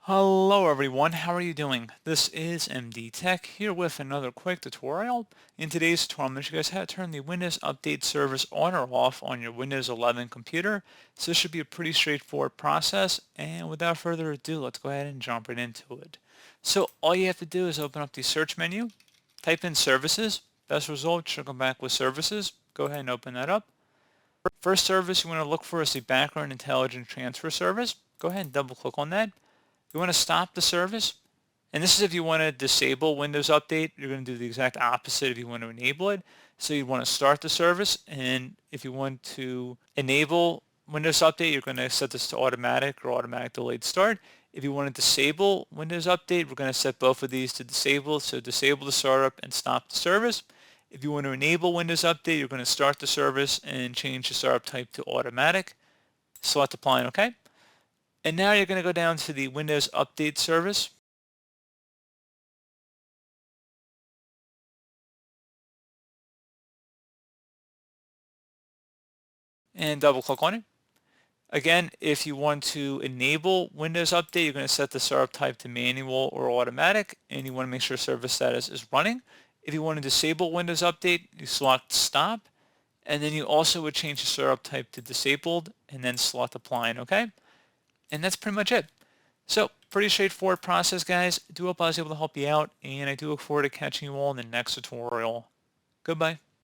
Hello everyone, how are you doing? This is MD Tech here with another quick tutorial. In today's tutorial, I'm going to show you guys how to turn the Windows Update service on or off on your Windows 11 computer. So this should be a pretty straightforward process, and without further ado, let's go ahead and jump right into it. So all you have to do is open up the search menu, type in services. Best result should come back with services. Go ahead and open that up. First service you want to look for is the Background Intelligence Transfer service. Go ahead and double click on that. You want to stop the service, and this is if you want to disable Windows Update. You're going to do the exact opposite if you want to enable it. So you want to start the service, and if you want to enable Windows Update, you're going to set this to automatic or automatic delayed start. If you want to disable Windows Update, we're going to set both of these to disable. So disable the startup and stop the service. If you want to enable Windows Update, you're going to start the service and change the startup type to automatic. Select apply and OK. And now you're going to go down to the Windows Update service. And double click on it. Again, if you want to enable Windows Update, you're going to set the startup type to manual or automatic, and you want to make sure service status is running. If you want to disable Windows Update, you select stop, and then you also would change the startup type to disabled, and then select apply and OK. And that's pretty much it. So pretty straightforward process, guys. I do hope I was able to help you out, and I do look forward to catching you all in the next tutorial. Goodbye.